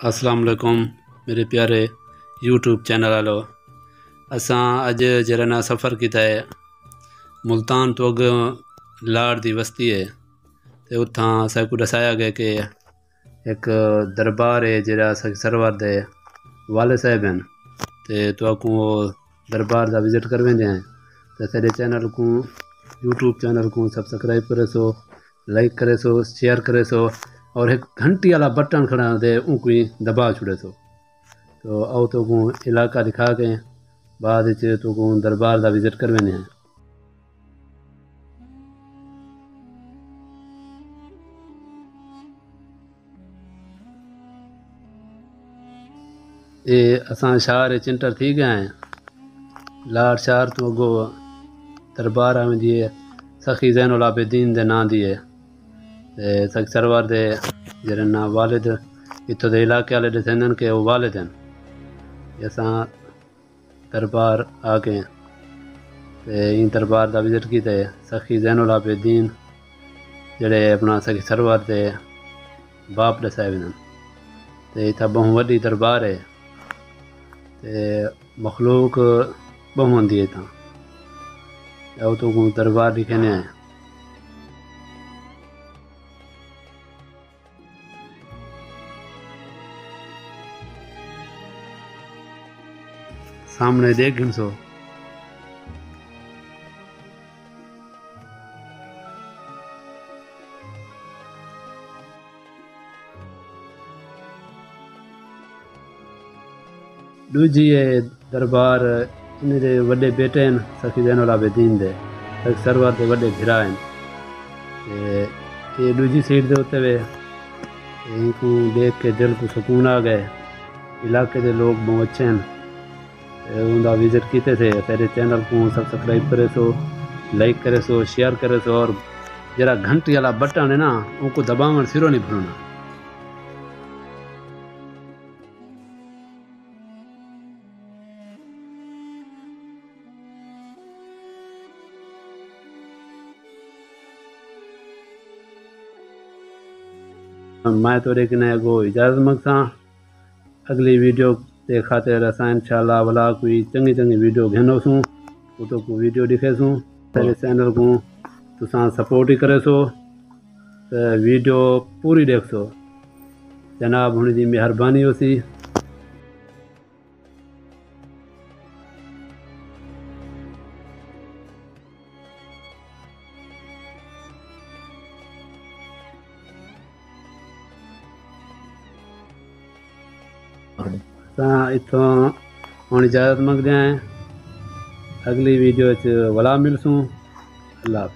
अस्सलाम वालेकुम मेरे प्यारे यूट्यूब चैनल वालों। असां अज जरा सफ़र किया है मुल्तान तो अग लाड़ दी बस्ती है। तो उत्थां असां दसाया गया कि एक दरबार है जरा सरवर दे वाले साहब हैं। तो अकू वो दरबार का विजिट कर वेंदे हैं। तो तेरे चैनल को यूट्यूब चैनल को सब्सक्राइब करे सो, लाइक करे सो, शेयर करे सो और एक घंटी वाला बटन खड़ा दे उनको ही दबा छुड़े सो। तो आओ तो को इलाका दिखा के बाद तो को दरबार का विजिट कर वेंदे हैं। ये असां शहर चिंटर थी गए हैं। लाड़ शहर तो अगो दरबार में दिए सखी ज़ैनुल आबिदीन दे नां दी है। सखी सरवर दे जरे ना वालिद इतों दे इलाके वाले ॾिसंदन के वो वालिद हैं। असां दरबार आ गए इन दरबार का विजिट किया है। सखी ज़ैनुल आबिदीन जड़े अपना सखी सरवर दे बाप दसाए वेंदन। तो इतना बहु वड्डी दरबार है। मखलूक बहु होंदी है इतना तो दरबार दिखने आए। सामने देख सो दूजी है दरबार इन वे बेटे हैं सखी ज़ैनुल आबिदीन दे सखी सरवर के वे भिरा हैं। ये दूजी सीट के उत्ते वे इनको देख के दिल को सुकून आ गए। इलाके के लोग बहुत अच्छे हैं। उनका विजिट किए थे। तेरे चैनल को सब्सक्राइब करे सो, लाइक करे सो, शेयर करे सो और जरा घंटी वाला बटन है ना उनको दबावन सिरों नहीं भूलना। मैं तो देखने अगो इजाज़त मंगसा अगली वीडियो के खातिर असां इंशाअल्लाह वाला कोई चंगी चंगी वीडियो घेनोसूं तो को वीडियो दिखेसूं। तेरे चैनल को तुसां सपोर्ट ही करे सो तो वीडियो पूरी देख सो। जनाब हुन जी मेहरबानी होसी। इतों हम इजाज़त मंगते हैं। अगली वीडियो वला मिलसूँ। अल्लाह।